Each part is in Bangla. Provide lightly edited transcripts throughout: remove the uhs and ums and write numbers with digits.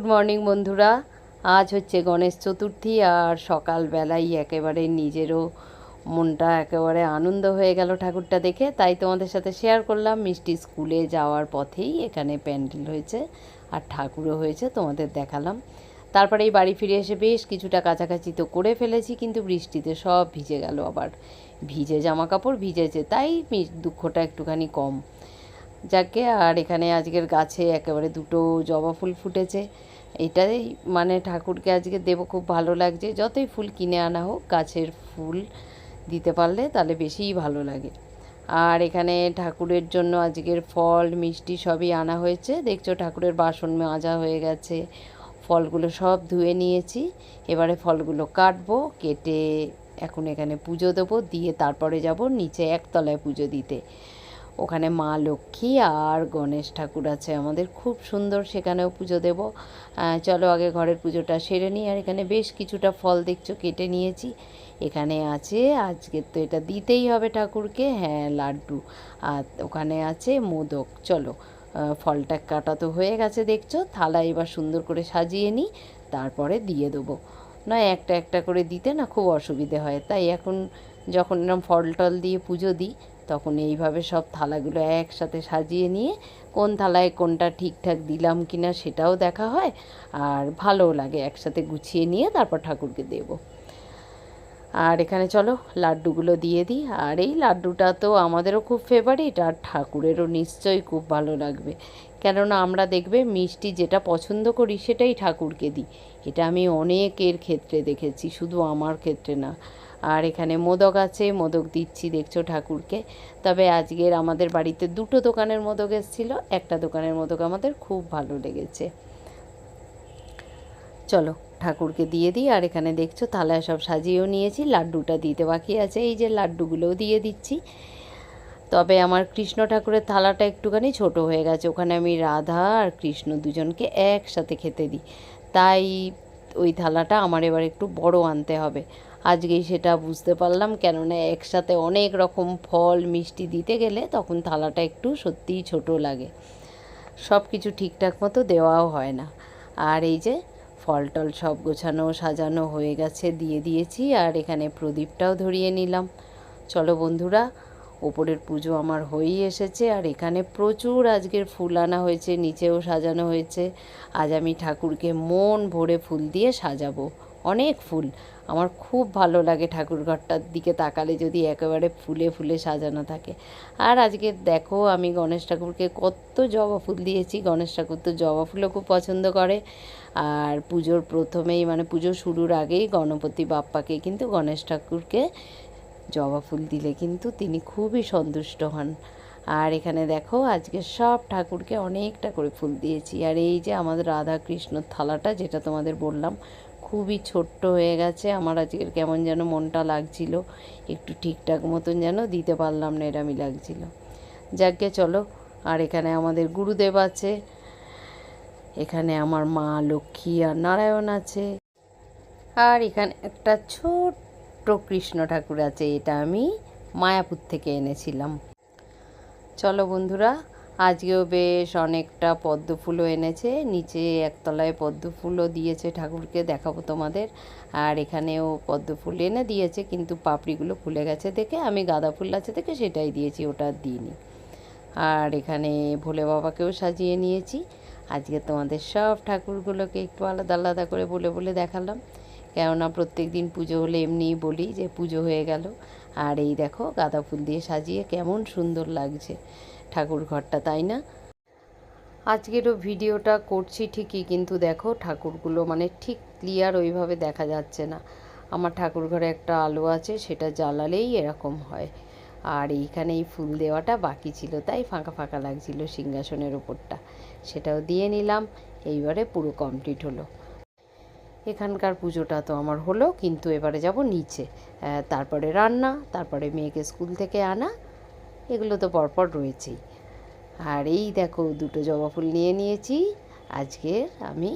গুড মর্নিং বন্ধুরা। আজ হচ্ছে গণেশ চতুর্থী আর সকালবেলাই একেবারে নিজেরও মনটা একেবারে আনন্দ হয়ে গেল ঠাকুরটা দেখে, তাই তোমাদের সাথে শেয়ার করলাম। মিষ্টি স্কুলে যাওয়ার পথেই এখানে প্যান্ডেল হয়েছে আর ঠাকুরও হয়েছে, তোমাদের দেখালাম। তারপরে এই বাড়ি ফিরে এসে বেশ কিছুটা কাছাকাছি তো করে ফেলেছি, কিন্তু বৃষ্টিতে সব ভিজে গেল, আবার ভিজে জামা কাপড় ভিজেছে, তাই দুঃখটা একটুখানি কম। যাকে আর এখানে আজকের গাছে একেবারে দুটো জবা ফুল ফুটেছে। এটাই মানে ঠাকুরকে আজকে দেবো, খুব ভালো লাগছে। যতই ফুল কিনে আনা হোক, গাছের ফুল দিতে পারলে তাহলে বেশিই ভালো লাগে। আর এখানে ঠাকুরের জন্য আজকের ফল মিষ্টি সবই আনা হয়েছে। দেখছো ঠাকুরের বাসন মাজা হয়ে গেছে, ফলগুলো সব ধুয়ে নিয়েছি। এবারে ফলগুলো কাটবো, কেটে এখন এখানে পুজো দেবো, দিয়ে তারপরে যাব নিচে একতলায় পুজো দিতে। ওখানে মা লক্ষ্মী আর গণেশ ঠাকুর আছে আমাদের, খুব সুন্দর, সেখানেও পুজো দেব। চলো আগে ঘরের পুজোটা সেরে নিই। আর এখানে বেশ কিছুটা ফল দেখছো কেটে নিয়েছি। এখানে আছে, আজকে তো এটা দিতেই হবে ঠাকুরকে, হ্যাঁ, লাড্ডু। আর ওখানে আছে মোদক। চলো, ফলটা কাটা তো হয়ে গেছে দেখছো, থালা এবার সুন্দর করে সাজিয়ে নিই, তারপরে দিয়ে দেবো। নয় একটা একটা করে দিতে না খুব অসুবিধে হয়, তাই এখন যখন এরকম ফল টল দিয়ে পুজো দিই, তখন এইভাবে সব থালাগুলো একসাথে সাজিয়ে নিয়ে কোন থালায় কোনটা ঠিকঠাক দিলাম কি না সেটাও দেখা হয়, আর ভালোও লাগে একসাথে গুছিয়ে নিয়ে তারপর ঠাকুরকে দেব। আর এখানে চলো লাড্ডুগুলো দিয়ে দিই। আর এই লাড্ডুটা তো আমাদেরও খুব ফেভারিট, আর ঠাকুরেরও নিশ্চয়ই খুব ভালো লাগবে, কেননা আমরা দেখবে মিষ্টি যেটা পছন্দ করি সেটাই ঠাকুরকে দিই। এটা আমি অনেকের ক্ষেত্রে দেখেছি, শুধু আমার ক্ষেত্রে না। আর এখানে মোদক আছে, মোদক দিচ্ছি দেখছো ঠাকুরকে। তবে আজকের আমাদের বাড়িতে দুটো দোকানের মোদক এসেছিলো, একটা দোকানের মোদক আমাদের খুব ভালো লেগেছে। চলো ঠাকুরকে দিয়ে দিই। আর এখানে দেখছো থালায় সব সাজিয়েও নিয়েছি, লাড্ডুটা দিতে বাকি আছে, এই যে লাড্ডুগুলোও দিয়ে দিচ্ছি। তবে আমার কৃষ্ণ ঠাকুরের থালাটা একটুখানি ছোট হয়ে গেছে, ওখানে আমি রাধা আর কৃষ্ণ দুজনকে একসাথে খেতে দিই, তাই ওই থালাটা আমার এবার একটু বড় আনতে হবে। আজকেই সেটা বুঝতে পারলাম, কেননা একসাথে অনেক রকম ফল মিষ্টি দিতে গেলে তখন থালাটা একটু সত্যিই ছোট লাগে, সব কিছু ঠিকঠাক মতো দেওয়াও হয় না। আর এই যে ফল টল সব গোছানো সাজানো হয়ে গেছে, দিয়ে দিয়েছি। আর এখানে প্রদীপটাও ধরিয়ে নিলাম। চলো বন্ধুরা, ওপরের পুজো আমার হয়েই এসেছে। আর এখানে প্রচুর আজকের ফুল আনা হয়েছে, নিচেও সাজানো হয়েছে। আজ আমি ঠাকুরকে মন ভরে ফুল দিয়ে সাজাবো, অনেক ফুল। আমার খুব ভালো লাগে ঠাকুর ঘরটার দিকে তাকালে, যদি একেবারে ফুলে ফুলে সাজানো থাকে। আর আজকে দেখো আমি গণেশ ঠাকুরকে কত জবা ফুল দিয়েছি, গণেশ ঠাকুর তো জবা ফুলও খুব পছন্দ করে। আর পুজোর প্রথমেই মানে পুজো শুরুর আগেই গণপতি বাপ্পাকে কিন্তু গণেশ ঠাকুরকে জবা ফুল দিলে কিন্তু তিনি খুবই সন্তুষ্ট হন। আর এখানে দেখো আজকে সব ঠাকুরকে অনেকটা করে ফুল দিয়েছি। আর এই যে আমাদের রাধা কৃষ্ণর থালাটা, যেটা তোমাদের বললাম খুবই ছোট্ট হয়ে গেছে, আমার আজকের কেমন যেন মনটা লাগছিল, একটু ঠিকঠাক মতন যেন দিতে পারলাম না, এরমই লাগছিল। যাকে চলো। আর এখানে আমাদের গুরুদেব আছে, এখানে আমার মা লক্ষ্মী আর নারায়ণ আছে। আর এখানে একটা ছোট্ট কৃষ্ণ ঠাকুর আছে, এটা আমি মায়াপুর থেকে এনেছিলাম। চলো বন্ধুরা, আজকেও বেশ অনেকটা পদ্ম ফুলও এনেছে, নিচে একতলায় পদ্ম ফুলও দিয়েছে ঠাকুরকে, দেখাবো তোমাদের। আর এখানেও পদ্ম ফুল এনে দিয়েছে, কিন্তু পাপড়িগুলো ফুলে গেছে দেখে আমি গাঁদা ফুল আছে দেখে সেটাই দিয়েছি, ওটা দিইনি। আর এখানে ভোলে বাবাকেও সাজিয়ে নিয়েছি। আজকে তোমাদের সব ঠাকুরগুলোকে একটু আলাদা আলাদা করে বলে বলে দেখালাম, কেননা প্রত্যেক দিন পুজো হলে এমনিই বলি যে পুজো হয়ে গেল। আর এই দেখো গাঁদা ফুল দিয়ে সাজিয়ে কেমন সুন্দর লাগছে ঠাকুর ঘরটা, তাই না? আজকেরও ভিডিওটা করছি ঠিকই, কিন্তু দেখো ঠাকুরগুলো মানে ঠিক ক্লিয়ার ওইভাবে দেখা যাচ্ছে না। আমার ঠাকুর ঘরে একটা আলো আছে, সেটা জ্বালালেই এরকম হয়। আর এইখানে এই ফুল দেওয়াটা বাকি ছিল, তাই ফাঁকা ফাঁকা লাগছিল সিংহাসনের ওপরটা, সেটাও দিয়ে নিলাম। এইবারে পুরো কমপ্লিট হলো। এখানকার পুজোটা তো আমার হলো, কিন্তু এবারে যাব নিচে, তারপরে রান্না, তারপরে মেয়েকে স্কুল থেকে আনা, এগুলো তো পরপর রয়েছেই। আর এই দেখো দুটো জবা ফুল নিয়ে নিয়েছি, আজকে আমি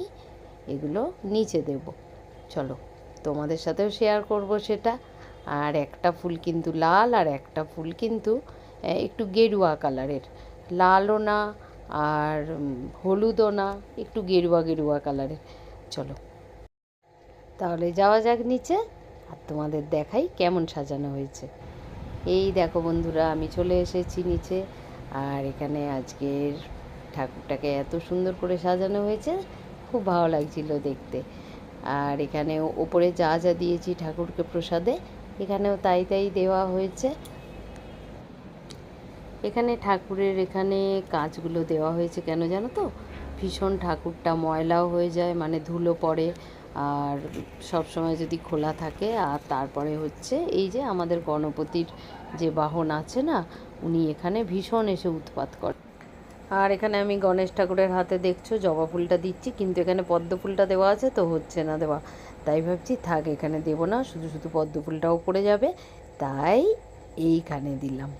এগুলো নিচে দেব। চলো তোমাদের সাথেও শেয়ার করব সেটা। আর একটা ফুল কিন্তু লাল, আর একটা ফুল কিন্তু একটু গেরুয়া কালারের, লালও না আর হলুদও না, একটু গেরুয়া গেরুয়া কালারের। চলো তাহলে যাওয়া যাক নিচে, আর তোমাদের দেখাই কেমন সাজানো হয়েছে। এই দেখো বন্ধুরা, আমি চলে এসেছি নিচে। আর এখানে আজকের ঠাকুরটাকে এত সুন্দর করে সাজানো হয়েছে, খুব ভালো লাগছিল দেখতে। আর এখানে ওপরে যা যা দিয়েছি ঠাকুরকে প্রসাদে, এখানেও তাই তাই দেওয়া হয়েছে। এখানে ঠাকুরের এখানে কাঁচগুলো দেওয়া হয়েছে কেন জানো তো? ভীষণ ঠাকুরটা ময়লাও হয়ে যায়, মানে ধুলো পড়ে, আর সব সময় যদি খোলা থাকে। আর তারপরে হচ্ছে এই যে আমাদের গণপতির যে বাহন আছে না, উনি এখানে ভীষণ এসে উৎপাত করে। আর এখানে আমি গণেশ ঠাকুরের হাতে দেখছো জবা ফুলটা দিচ্ছি, কিন্তু এখানে পদ্ম ফুলটা দেওয়া আছে তো হচ্ছে না দেওয়া, তাই ভাবছি থাক এখানে দেবো না, শুধু শুধু পদ্ম ফুলটাও পড়ে যাবে, তাই এইখানে দিলাম।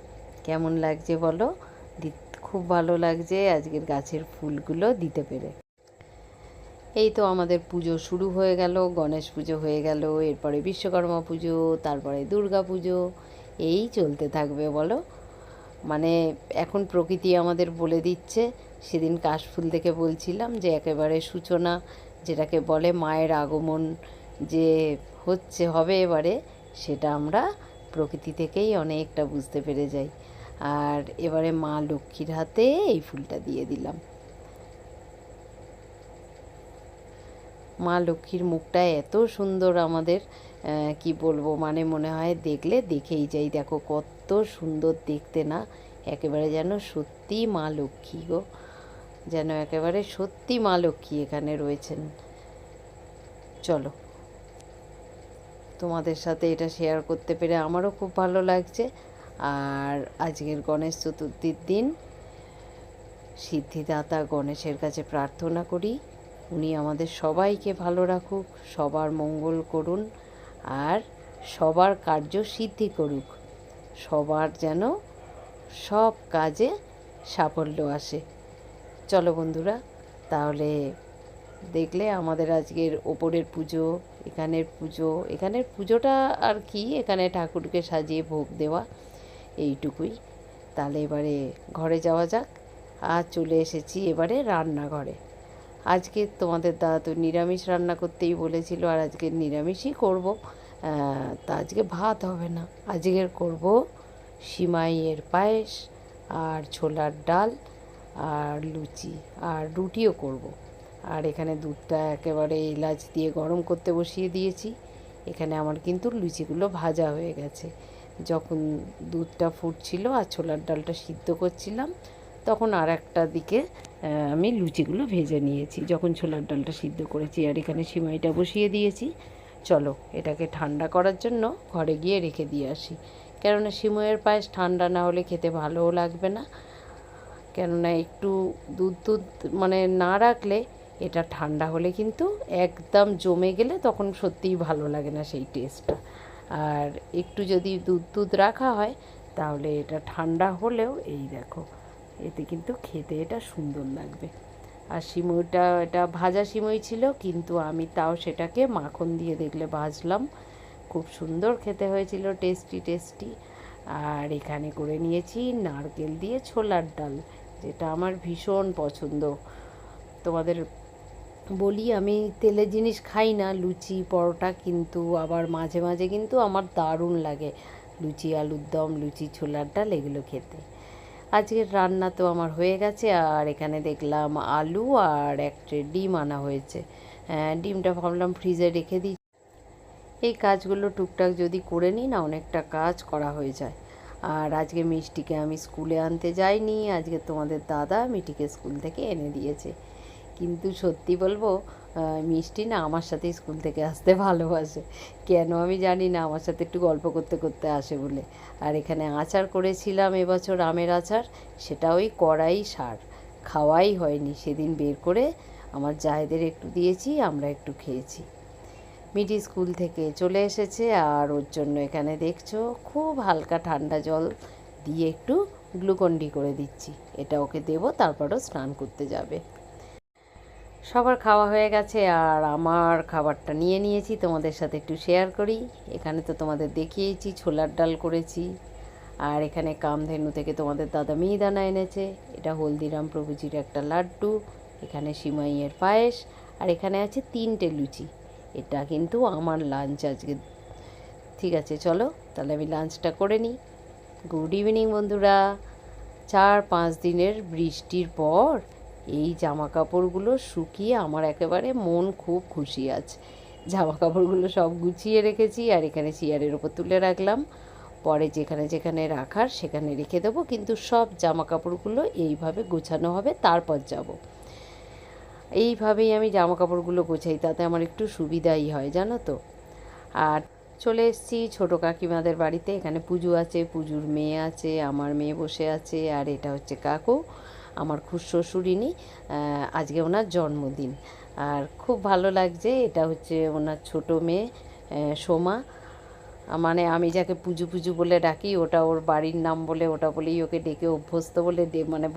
কেমন লাগছে বলো? খুব ভালো লাগছে আজকের গাছের ফুলগুলো দিতে পেরে। এই তো আমাদের পুজো শুরু হয়ে গেল, গণেশ পুজো হয়ে গেল, এরপরে বিশ্বকর্মা পুজো, তারপরে দুর্গা পুজো, এই চলতে থাকবে বলো। মানে এখন প্রকৃতি আমাদের বলে দিচ্ছে। সেদিন কাশফুল দেখে বলছিলাম যে একেবারে সূচনা, যেটাকে বলে মায়ের আগমন যে হবে এবারে, সেটা আমরা প্রকৃতি থেকেই অনেকটা বুঝতে পেরে যাই। আর এবারে মা লক্ষ্মীর হাতে এই ফুলটা দিয়ে দিলাম। মা লক্ষ্মীর মুখটা এত সুন্দর আমাদের, কি বলবো, মানে মনে হয় দেখলে দেখেই যাই। দেখো কত সুন্দর দেখতে না, একেবারে যেন সত্যি মা লক্ষ্মী গো, যেন একেবারে সত্যি মা লক্ষ্মী এখানে রয়েছেন। চলো তোমাদের সাথে এটা শেয়ার করতে পেরে আমারও খুব ভালো লাগছে। আর আজকের গণেশ চতুর্থীর দিন সিদ্ধিদাতা গণেশের কাছে প্রার্থনা করি, উনি আমাদের সবাইকে ভালো রাখুক, সবার মঙ্গল করুন, আর সবার কার্য সিদ্ধি করুক, সবার যেন সব কাজে সাফল্য আসে। চলো বন্ধুরা, তাহলে দেখলে আমাদের আজকের ওপরের পুজো, এখানের পুজোটা আর কি, এখানে ঠাকুরকে সাজিয়ে ভোগ দেওয়া, এইটুকুই। তাহলে এবারে ঘরে যাওয়া যাক। আর চলে এসেছি এবারে রান্নাঘরে। আজকে তোমাদের দাদা তো নিরামিষ রান্না করতেই বলেছিল, আর আজকে নিরামিষই করব। তা আজকে ভাত হবে না, আজকের করব সিমাইয়ের পায়েস আর ছোলার ডাল আর লুচি, আর রুটিও করব। আর এখানে দুধটা একেবারে এলাচ দিয়ে গরম করতে বসিয়ে দিয়েছি। এখানে আমার কিন্তু লুচিগুলো ভাজা হয়ে গেছে। যখন দুধটা ফুটছিল আর ছোলার ডালটা সিদ্ধ করছিলাম, তখন আর একটা দিকে আমি লুচিগুলো ভেজে নিয়েছি যখন ছোলার ডালটা সিদ্ধ করেছি। আর এখানে সিমাইটা বসিয়ে দিয়েছি। চলো এটাকে ঠান্ডা করার জন্য ঘরে গিয়ে রেখে দিয়ে আসি, কেননা সিমাইয়ের পায়েস ঠান্ডা না হলে খেতে ভালোও লাগবে না। কেননা একটু দুধ মানে না রাখলে, এটা ঠান্ডা হলে কিন্তু একদম জমে গেলে তখন সত্যিই ভালো লাগে না সেই টেস্টটা। আর একটু যদি দুধ রাখা হয়, তাহলে এটা ঠান্ডা হলেও এই দেখো, এতে কিন্তু খেতে এটা সুন্দর লাগবে। আর সিমইটা এটা ভাজা সিমই ছিল, কিন্তু আমি তাও সেটাকে মাখন দিয়ে দেখলে ভাজলাম, খুব সুন্দর খেতে হয়েছিল, টেস্টি টেস্টি। আর এখানে করে নিয়েছি নারকেল দিয়ে ছোলার ডাল, যেটা আমার ভীষণ পছন্দ। তোমাদের বলি আমি তেলের জিনিস খাই না, লুচি পরোটা, কিন্তু আবার মাঝে মাঝে কিন্তু আমার দারুণ লাগে লুচি আলুর দম, লুচি ছোলার ডাল এগুলো খেতে। আজকের রান্না তো আমার হয়ে গেছে। আর এখানে দেখলাম আলু আর একটা ডিম আনা হয়েছে। ডিমটা ভাবলাম ফ্রিজে রেখে দিই, এই কাজগুলো টুকটাক যদি করে নিই না, অনেকটা কাজ করা হয়ে যায়। আর আজকে মিষ্টিকে আমি স্কুলে আনতে যাইনি, আজকে তোমাদের দাদা মিষ্টিকে স্কুল থেকে এনে দিয়েছে। কিন্তু সত্যি বলবো, মিষ্টি না আমার সাথে স্কুল থেকে আসতে ভালোবাসে, কেন আমি জানি না, আমার সাথে একটু গল্প করতে করতে আসে বলে। আর এখানে আচার করেছিলাম এবছর, আমের আচার, সেটা ওই কড়াই সার, খাওয়াই হয়নি। সেদিন বের করে আমার জায়েদের একটু দিয়েছি, আমরা একটু খেয়েছি। মিটি স্কুল থেকে চলে এসেছে, আর ওর জন্য এখানে দেখছো খুব হালকা ঠান্ডা জল দিয়ে একটু গ্লুকন্ডি করে দিচ্ছি, এটা ওকে দেবো, তারপরও স্নান করতে যাবে। সবার খাওয়া হয়ে গেছে, আর আমার খাবারটা নিয়ে নিয়েছি, তোমাদের সাথে একটু শেয়ার করি। এখানে তো তোমাদের দেখিয়েছি ছোলার ডাল করেছি, আর এখানে কামধেনু থেকে তোমাদের দাদা মিহিদানা এনেছে, এটা হলদিরাম প্রভুজির একটা লাড্ডু, এখানে সিমাইয়ের পায়েস, আর এখানে আছে 3টে লুচি। এটা কিন্তু আমার লাঞ্চ আজকে। ঠিক আছে, চলো তাহলে আমি লাঞ্চটা করে নিই। গুড ইভিনিং বন্ধুরা। 4-5 দিনের বৃষ্টির পর এই জামা কাপড়গুলো শুকিয়ে আমার একেবারে মন খুব খুশি আছে। জামা কাপড়গুলো সব গুছিয়ে রেখেছি, আর এখানে চেয়ারের ওপর তুলে রাখলাম, পরে যেখানে যেখানে রাখার সেখানে রেখে দেবো, কিন্তু সব জামা কাপড়গুলো এইভাবে গোছানো হবে, তারপর যাব। এইভাবেই আমি জামা কাপড়গুলো গোছাই, তাতে আমার একটু সুবিধাই হয় জানো তো। আর চলে এসেছি ছোটো কাকিমাদের বাড়িতে, এখানে পুজো আছে, পুজোর মেয়ে আছে, আমার মেয়ে বসে আছে, আর এটা হচ্ছে কাকু আমার খুড়শ্বশুরিনী, আজকে ওনার জন্মদিন। আর খুব ভালো লাগছে, এটা হচ্ছে ওনার ছোটো মেয়ে সোমা, মানে আমি যাকে পুজু পুজু বলে ডাকি ওটা ওর বাড়ির নাম বলে, ওটা বলেই ওকে ডেকে অভ্যস্ত বলে মানে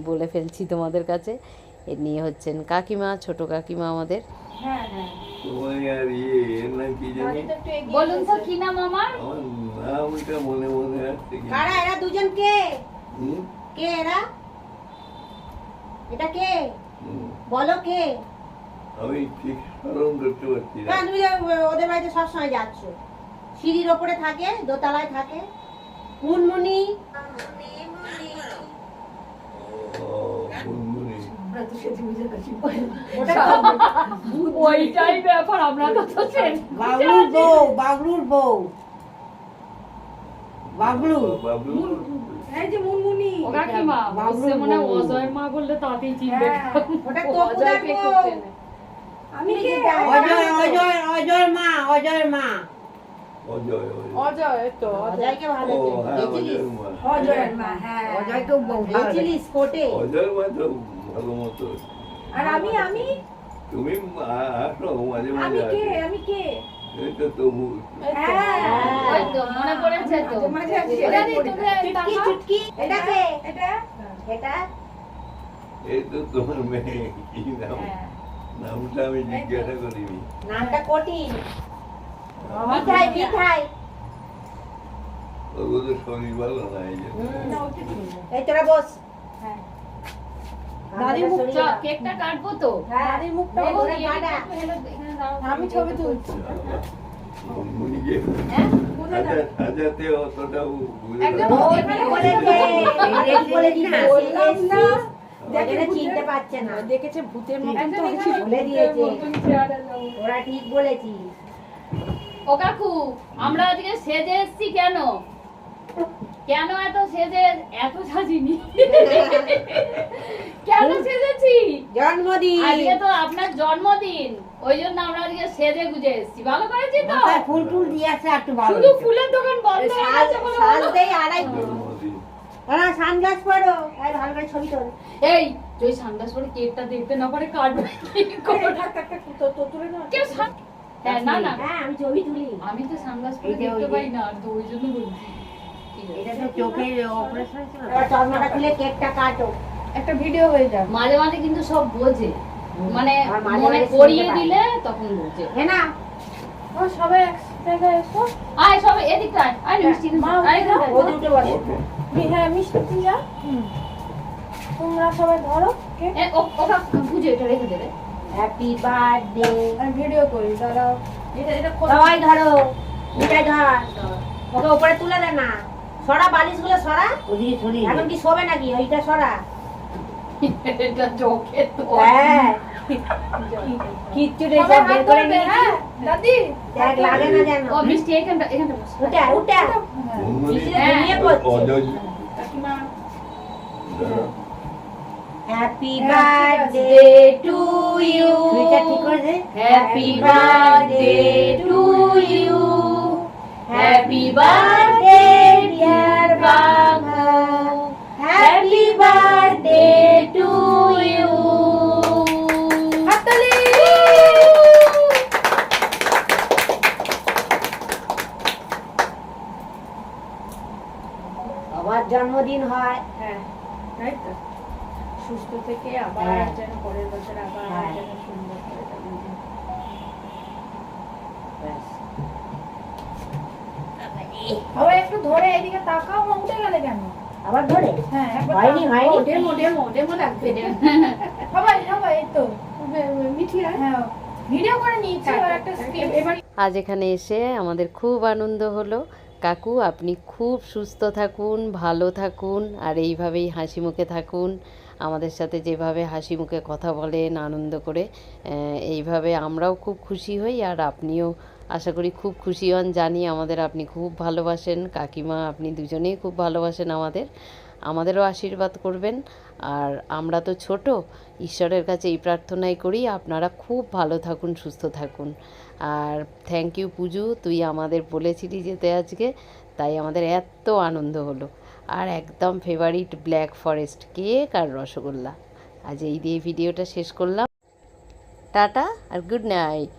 বলে ফেলছি তোমাদের কাছে। এ নিয়ে হচ্ছেন কাকিমা, ছোটো কাকিমা আমাদের। হ্যাঁ হ্যাঁ বলুন তো কি নাম আমার? কারা এরা দুজন? কে কে এরা? এটা কে? বলো কে? আমি ঠিক স্মরণ করতে পারছি না। তুমি যে ওদের বাড়িতে সবসময় যাচ্ছ, সিঁড়ির ওপরে থাকে, দোতলায় থাকে, মুনমুনি। ওইটাই ব্যাপার, আমরা তো বাবলুর বউ, বাবলুর বউ, বাবলু। এই যে মুনমুনি, ও কাকিমা বলছে মনে হয় অজয় মা বললে তাতেই চিনবে। ওটা অজয় কে করছে না। আমি কে? অজয়, অজয়, অজয় মা, অজয় মা, অজয় অজয় তো অজয়কে ভালো দেখেছিস? অজয়ের মা, হ্যাঁ অজয়কে বউ দেখেছিস কোটে? অজয়ের মা তো ভালো মতো। আর আমি তুমি আসো মাঝে আমি মাঝে। কে? আমি কে? এটা তবু ওই তো মনে পড়েছে তো। মাঝে মাঝে এটা দি তোমরা চুটকি, চুটকি। এটা কে? এটা এটা এই তো তোমার মেয়ে, কি নাম? নামটা আমি জিজ্ঞাসা করিনি। নামটা কঠিন। মিঠাই, মিঠাই। ওগুলো তো শরীর ভালো না, এই জন্য। এই তোরা বস। দাদির মুখ কেকটা কাটবো তো। দাদির মুখটা বলে কাটা। আমি ছবি তুলছি। মুনিকে সাজাতে অতটাও বুঝে একদম না। এখানে বলেছে, বলে দিয়েছে, বললাম না। দেখে চিনতে পারছে না, দেখেছে ভূতের মতন তো বলে দিয়েছে। ওরা ঠিক বলেছি। ও কাকু, আমরা আজকে সেজে এসেছি কেন? কেন এত সেজে এত সাজিনি? কেন সেজেছি? জন্মদিন, আজকে তো আপনার জন্মদিন, ওই জন্য আমরা আজকে সেজে গুজে এসেছি। ভালো করেছি তো? মাথায় ফুল টুল দিয়ে আছে একটু ভালো। শুধু ফুলের দোকান বন্ধ হয়ে গেছে বলে সাজতেই আড়াই। জন্মদিন। না সানগ্লাস পরো, এই ভালো করে ছবি তোল। এই তুই সানগ্লাস পরে কেকটা দেখতে না পারে কাটবে কি করে? তো তুলে না। কেউ হ্যাঁ না না, হ্যাঁ আমি ছবি তুলি। আমি তো সানগ্লাস পরে এই যে দেখতে ওই যে- পাই না, তো ওই জন্য বলছি। ঠিক আছে। এটা তো চোখের অপারেশন ছিল। এবার চশমাটা খুলে কেকটা কাটো। একটা ভিডিও হয়ে যাবে। মাঝে মাঝে কিন্তু সব বোঝে, মানে আর মাঝে মনে মাঝে করিয়ে শুনতে পায়। দিলে তখন বোঝে। হ্যাঁ না? ও সবাই এক জায়গায় এসো। আয় সব এদিকটা আয়, আয় মিষ্টি মা, আয় ওদিকে এখানে। ও দুটো বসে। ওঠো। হ্যাঁ মিষ্টি যা। তোমরা সবাই ধরো কেক। ওটা বুঝে এটা রেখে দেবে। Happy birthday. আমি ভিডিও করি দাঁড়াও। এটা সবাই ধরো, মিঠাই ধর। ওকে উপরে তুলে দে না। সরা বালিশগুলো সরা। ওদিকে সরি। এখন কি শোবে নাকি? ওইটা সরা। এটা চোখে তো। হ্যাঁ। কিচ্ছু নেই, সব বের করে নিয়েছি। হ্যাঁ দাদি দেখ লাগে না যেন। ও মিষ্টি এখানটা বস। উঠা, উঠা। জন্মদিন। মিষ্টিটা ঘুমিয়ে পড়ছে। অজয়। কাকিমা হ্যাপি বার্থডে টু ইউ। সুইটা ঠিক করে দে। Happy birthday to you, happy birthday dear Babu, happy birthday to you. হাততালি। আবার জন্মদিন হয়। হ্যাঁ তাই তো, সুস্থ থেকে আবার হ্যাঁ। যেন পরের বছর আবার হ্যাঁ। যেন সুন্দর করে জন্মদিন। ব্যাস। আবার একটু ধরে এদিকে তাকাও, মা উঠে গেলে কেন? আবার ধরে হ্যাঁ একবার হয়নি তাকাও। হয়নি ডেমো ডেমো ডেমো লাগবে সবাই সবাই এই তো হ্যাঁ ভিডিও করে নিয়েছি আর একটা এবার আজ এখানে এসে আমাদের খুব আনন্দ হলো। কাকু আপনি খুব সুস্থ থাকুন, ভালো থাকুন, আর এইভাবেই হাসি মুখে থাকুন। আমাদের সাথে যেভাবে হাসি মুখে কথা বলেন আনন্দ করে, এইভাবে আমরাও খুব খুশি হই, আর আপনিও আশা করি খুব খুশি হন। জানি আমাদের আপনি খুব ভালোবাসেন, কাকিমা আপনি দুজনেই খুব ভালোবাসেন আমাদেরও আশীর্বাদ করবেন। আর আমরা তো ছোট, ঈশ্বরের কাছে এই প্রার্থনাই করি আপনারা খুব ভালো থাকুন, সুস্থ থাকুন। আর থ্যাংক ইউ পুজু, তুই আমাদের বলেছিলি যেতে আজকে, তাই আমাদের এত আনন্দ হলো। আর একদম ফেভারিট ব্ল্যাক ফরেস্ট কেক আর রসগোল্লা। আজ এই দিয়ে ভিডিওটা শেষ করলাম। টাটা আর গুড নাইট।